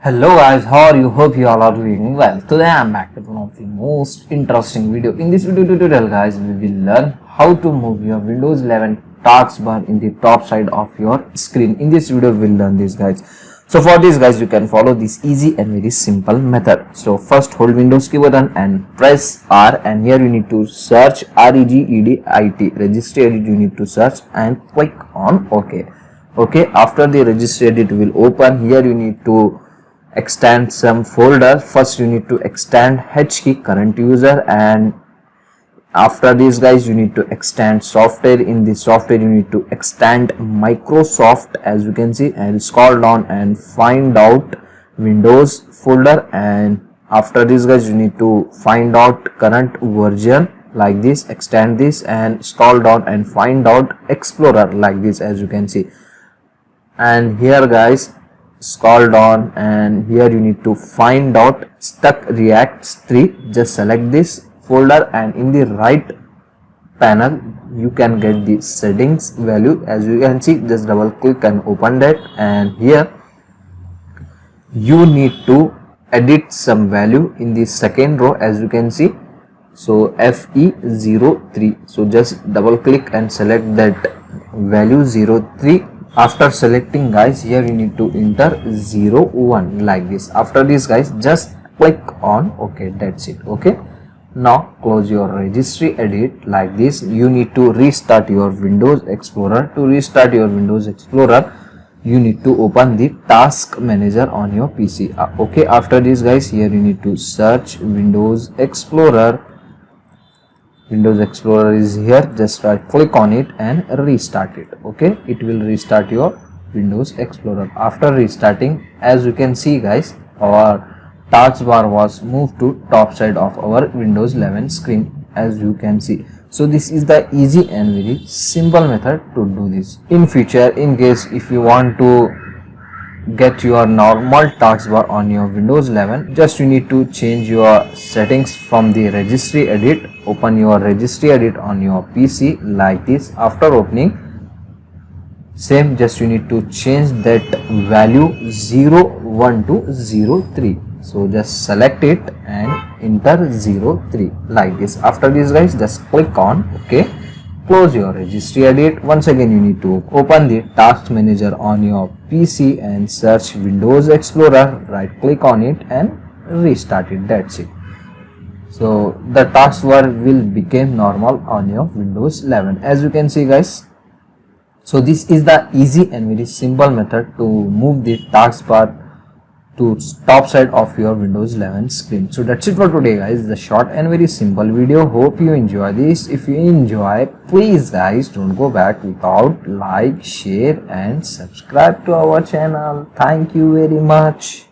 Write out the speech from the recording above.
Hello guys, how are you? Hope you all are doing well. Today I am back with one of the most interesting video. In this video tutorial guys, we will learn how to move your Windows 11 taskbar in the top side of your screen. In this video we will learn this guys. So for this guys, you can follow this easy and very simple method. So first hold Windows key button and press R, and here you need to search regedit, registry edit you need to search and click on OK. Okay, after the registry edit will open, here you need to extend some folder. First you need to extend H key current user, and after this guys you need to extend software. In the software you need to extend Microsoft, as you can see, and scroll down and find out Windows folder, and after this guys you need to find out current version like this. Extend this and scroll down and find out Explorer like this, as you can see, and here guys scroll down and here you need to find out stuck react 3. Just select this folder, and in the right panel you can get the settings value, as you can see. Just double click and open that, and here you need to edit some value in the second row, as you can see. So FE03, so just double click and select that value 03. After selecting guys, here you need to enter 01 like this. After this guys, just click on OK. That's it. Okay, now close your registry edit like this. You need to restart your Windows Explorer. To restart your Windows Explorer, you need to open the task manager on your PC. Okay, after this guys, here you need to search Windows Explorer. Windows Explorer is here. Just right click on it and restart it. Okay, it will restart your Windows Explorer. After restarting, as you can see guys, our taskbar was moved to top side of our Windows 11 screen, as you can see. So this is the easy and very simple method to do this. In future, in case if you want to get your normal taskbar on your Windows 11, just you need to change your settings from the registry edit. Open your registry edit on your PC like this. After opening, same, just you need to change that value 01 to 03. So just select it and enter 03 like this. After this guys, just click on OK. Close your registry edit. Once again you need to open the task manager on your PC and search Windows Explorer. Right click on it and restart it. That's it. So the taskbar will become normal on your Windows 11, as you can see guys. So this is the easy and very simple method to move the taskbar to top side of your Windows 11 screen. So that's it for today guys, the short and very simple video. Hope you enjoy this. If you enjoy, please guys don't go back without like, share and subscribe to our channel. Thank you very much.